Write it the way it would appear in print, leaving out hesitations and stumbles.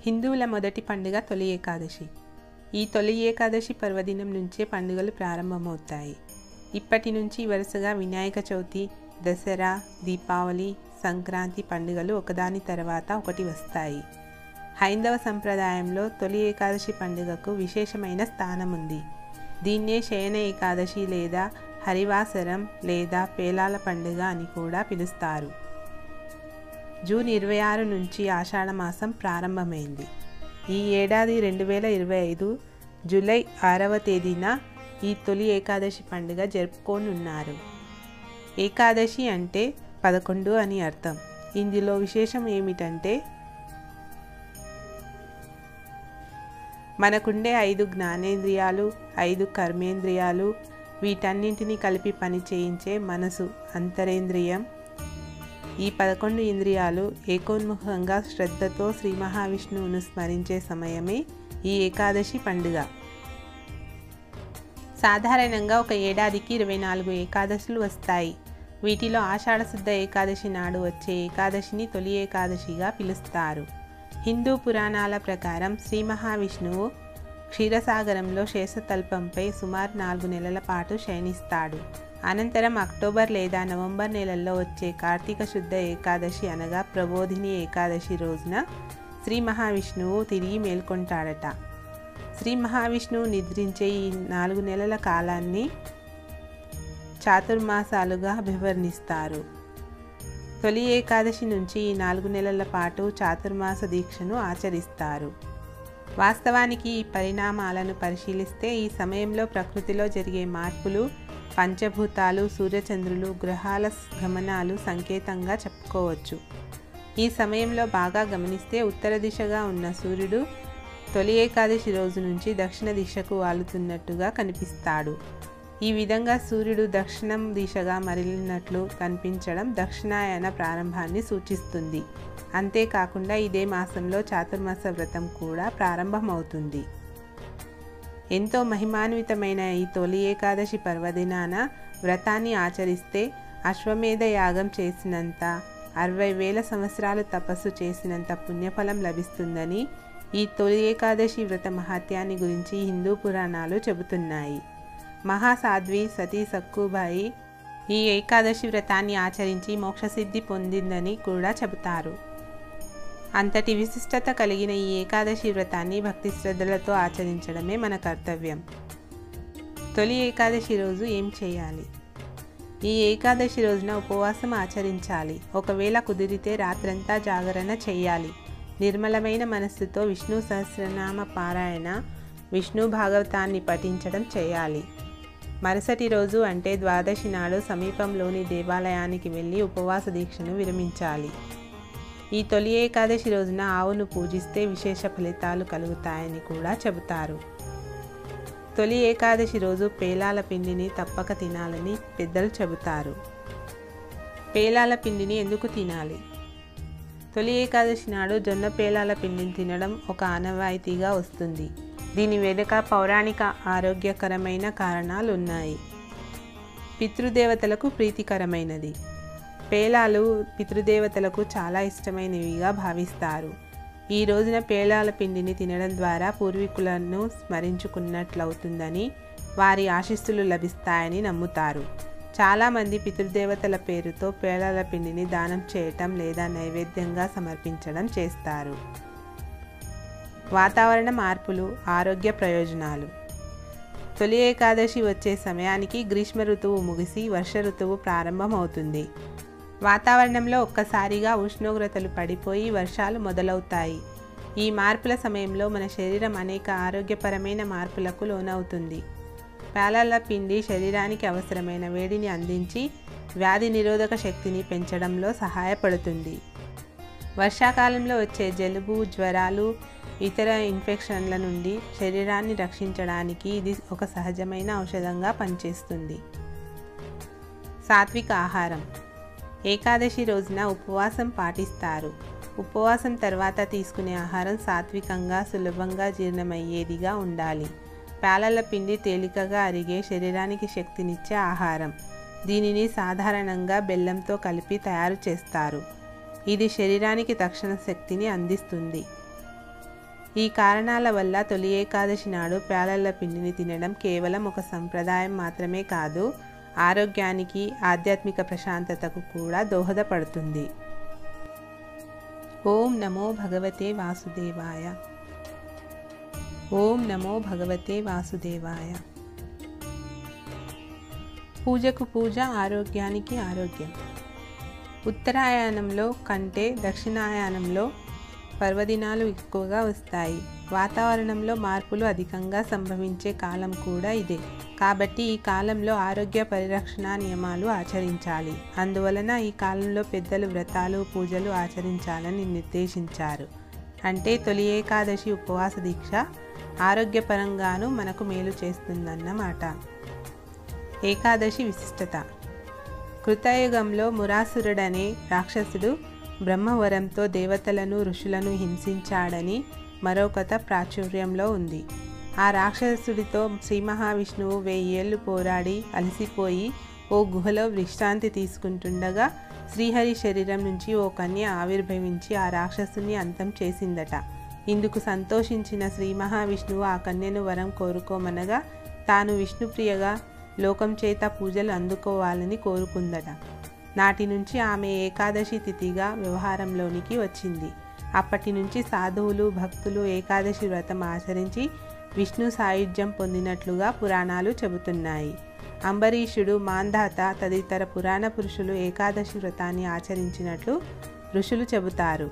హిందువుల మొదటి పండుగ తొలి ఏకాదశి. ఈ తొలి ఏకాదశి పర్వదినం నుంచే పండుగలు ప్రారంభమవుతాయి. ఇప్పటి నుంచి వరుసగా వినాయక చవితి, దసరా, దీపావళి, సంక్రాంతి పండుగలు ఒకదాని తర్వాత ఒకటి వస్తాయి. హైందవ సంప్రదాయంలో తొలి ఏకాదశి పండుగకు విశేషమైన స్థానం ఉంది. దీన్నే శయన ఏకాదశి లేదా హరివాసరం లేదా పేలాల పండుగ అని కూడా పిలుస్తారు. జూన్ 26 నుంచి ఆషాఢమాసం ప్రారంభమైంది. ఈ ఏడాది 2025 జూలై 6వ తేదీన ఈ తొలి ఏకాదశి పండుగ జరుపుకోనున్నారు. ఏకాదశి అంటే 11 అని అర్థం. ఇందులో విశేషం ఏమిటంటే మనకుండే 5 జ్ఞానేంద్రియాలు, 5 కర్మేంద్రియాలు, వీటన్నింటినీ కలిపి పని చేయించే మనసు అంతరేంద్రియం. ఈ 11 ఇంద్రియాలు ఏకోన్ముఖంగా శ్రద్ధతో శ్రీ మహావిష్ణువును స్మరించే సమయమే ఈ ఏకాదశి పండుగ. సాధారణంగా ఒక ఏడాదికి 24 ఏకాదశులు వస్తాయి. వీటిలో ఆషాఢశుద్ధ ఏకాదశి నాడు వచ్చే ఏకాదశిని తొలి ఏకాదశిగా పిలుస్తారు. హిందూ పురాణాల ప్రకారం శ్రీ మహావిష్ణువు క్షీరసాగరంలో శేషతల్పంపై సుమారు 4 నెలల పాటు శయనిస్తాడు. అనంతరం అక్టోబర్ లేదా నవంబర్ నెలల్లో వచ్చే కార్తీక శుద్ధ ఏకాదశి అనగా ప్రబోధిని ఏకాదశి రోజున శ్రీ మహావిష్ణువు తిరిగి మేల్కొంటాడట. శ్రీ మహావిష్ణువు నిద్రించే ఈ 4 నెలల కాలాన్ని చాతుర్మాసాలుగా అభివర్ణిస్తారు. తొలి ఏకాదశి నుంచి ఈ 4 నెలల పాటు చాతుర్మాస దీక్షను ఆచరిస్తారు. వాస్తవానికి ఈ పరిణామాలను పరిశీలిస్తే ఈ సమయంలో ప్రకృతిలో జరిగే మార్పులు, పంచభూతాలు, సూర్యచంద్రులు, గ్రహాల గమనాలు సంకేతంగా చెప్పుకోవచ్చు. ఈ సమయంలో బాగా గమనిస్తే ఉత్తర దిశగా ఉన్న సూర్యుడు తొలి ఏకాదశి రోజు నుంచి దక్షిణ దిశకు వాలుతున్నట్టుగా కనిపిస్తాడు. ఈ విధంగా సూర్యుడు దక్షిణం దిశగా మరలినట్లు కనిపించడం దక్షిణాయన ప్రారంభాన్ని సూచిస్తుంది. అంతేకాకుండా ఇదే మాసంలో చాతుర్మాస వ్రతం కూడా ప్రారంభమవుతుంది. ఎంతో మహిమాన్వితమైన ఈ తొలి ఏకాదశి పర్వదినాన వ్రతాన్ని ఆచరిస్తే అశ్వమేధ యాగం చేసినంత, 60,000 సంవత్సరాలు తపస్సు చేసినంత పుణ్యఫలం లభిస్తుందని ఈ తొలి ఏకాదశి వ్రత మహాత్యాన్ని గురించి హిందూ పురాణాలు చెబుతున్నాయి. మహాసాధ్వి సతీ సక్కుబాయి ఈ ఏకాదశి వ్రతాన్ని ఆచరించి మోక్షసిద్ధి పొందిందని కూడా చెబుతారు. అంతటి విశిష్టత కలిగిన ఈ ఏకాదశి వ్రతాన్ని భక్తి శ్రద్ధలతో ఆచరించడమే మన కర్తవ్యం. తొలి ఏకాదశి రోజు ఏం చేయాలి? ఈ ఏకాదశి రోజున ఉపవాసం ఆచరించాలి. ఒకవేళ కుదిరితే రాత్రంతా జాగరణ చేయాలి. నిర్మలమైన మనస్సుతో విష్ణు సహస్రనామ పారాయణ, విష్ణు భాగవతాన్ని పఠించడం చేయాలి. మరుసటి రోజు అంటే ద్వాదశి నాడు సమీపంలోని దేవాలయానికి వెళ్ళి ఉపవాస దీక్షను విరమించాలి. ఈ తొలి ఏకాదశి రోజున ఆవును పూజిస్తే విశేష ఫలితాలు కలుగుతాయని కూడా చెబుతారు. తొలి ఏకాదశి రోజు పేలాల పిండిని తప్పక తినాలని పెద్దలు చెబుతారు. పేలాల పిండిని ఎందుకు తినాలి? తొలి ఏకాదశి నాడు జొన్న పేలాల పిండిని తినడం ఒక ఆనవాయితీగా వస్తుంది. దీని వెనుక పౌరాణిక ఆరోగ్యకరమైన కారణాలు ఉన్నాయి. పితృదేవతలకు ప్రీతికరమైనది. పేలాలు పితృదేవతలకు చాలా ఇష్టమైనవిగా భావిస్తారు. ఈ రోజున పేలాల పిండిని తినడం ద్వారా పూర్వీకులను స్మరించుకున్నట్లవుతుందని, వారి ఆశీస్సులు లభిస్తాయని నమ్ముతారు. చాలామంది పితృదేవతల పేరుతో పేలాల పిండిని దానం చేయటం లేదా నైవేద్యంగా సమర్పించడం చేస్తారు. వాతావరణ మార్పులు, ఆరోగ్య ప్రయోజనాలు. తొలి ఏకాదశి వచ్చే సమయానికి గ్రీష్మ ఋతువు ముగిసి వర్ష ఋతువు ప్రారంభమవుతుంది. వాతావరణంలో ఒక్కసారిగా ఉష్ణోగ్రతలు పడిపోయి వర్షాలు మొదలవుతాయి. ఈ మార్పుల సమయంలో మన శరీరం అనేక ఆరోగ్యపరమైన మార్పులకు లోనవుతుంది. పేలాల పిండి శరీరానికి అవసరమైన వేడిని అందించి వ్యాధి నిరోధక శక్తిని పెంచడంలో సహాయపడుతుంది. వర్షాకాలంలో వచ్చే జలుబు, జ్వరాలు, ఇతర ఇన్ఫెక్షన్ల నుండి శరీరాన్ని రక్షించడానికి ఇది ఒక సహజమైన ఔషధంగా పనిచేస్తుంది. సాత్విక ఆహారం. ఏకాదశి రోజున ఉపవాసం పాటిస్తారు. ఉపవాసం తర్వాత తీసుకునే ఆహారం సాత్వికంగా, సులభంగా జీర్ణమయ్యేదిగా ఉండాలి. పేలాల పిండి తేలికగా అరిగే శరీరానికి శక్తినిచ్చే ఆహారం. దీనిని సాధారణంగా బెల్లంతో కలిపి తయారు చేస్తారు. ఇది శరీరానికి తక్షణ శక్తిని అందిస్తుంది. ఈ కారణాల వల్ల తొలి ఏకాదశి నాడు పేలల పిండిని తినడం కేవలం ఒక సంప్రదాయం మాత్రమే కాదు, ఆరోగ్యానికి, ఆధ్యాత్మిక ప్రశాంతతకు కూడా దోహదపడుతుంది. ఓం నమో భగవతే వాసుదేవాయ. ఓం నమో భగవతే వాసుదేవాయ. పూజకు పూజ, ఆరోగ్యానికి ఆరోగ్యం. ఉత్తరాయణంలో కంటే దక్షిణాయనంలో పర్వదినాలు ఎక్కువగా వస్తాయి. వాతావరణంలో మార్పులు అధికంగా సంభవించే కాలం కూడా ఇదే. కాబట్టి ఈ కాలంలో ఆరోగ్య పరిరక్షణ నియమాలు ఆచరించాలి. అందువలన ఈ కాలంలో పెద్దలు వ్రతాలు, పూజలు ఆచరించాలని నిర్దేశించారు. అంటే తొలి ఏకాదశి ఉపవాస దీక్ష ఆరోగ్యపరంగాను మనకు మేలు చేస్తుందన్నమాట. ఏకాదశి విశిష్టత. కృతయుగంలో మురాసురుడనే రాక్షసుడు బ్రహ్మవరంతో దేవతలను, ఋషులను హింసించాడని మరో కథ ప్రాచుర్యంలో ఉంది. ఆ రాక్షసుడితో శ్రీ మహావిష్ణువు 1000 ఏళ్ళు పోరాడి అలసిపోయి ఓ గుహలో విశ్రాంతి తీసుకుంటుండగా శ్రీహరి శరీరం నుంచి ఓ కన్య ఆవిర్భవించి ఆ రాక్షసుని అంతం చేసిందట. ఇందుకు సంతోషించిన శ్రీ మహావిష్ణువు ఆ కన్యను వరం కోరుకోమనగా తాను విష్ణుప్రియగా లోకం చేత పూజలు అందుకోవాలని కోరుకుందట. నాటి నుంచి ఆమె ఏకాదశి తిథిగా వ్యవహారంలోనికి వచ్చింది. అప్పటి నుంచి సాధువులు, భక్తులు ఏకాదశి వ్రతం ఆచరించి విష్ణు సాయుధ్యం పొందినట్లుగా పురాణాలు చెబుతున్నాయి. అంబరీషుడు, మాంధాత తదితర పురాణ పురుషులు ఏకాదశి వ్రతాన్ని ఆచరించినట్లు ఋషులు చెబుతారు.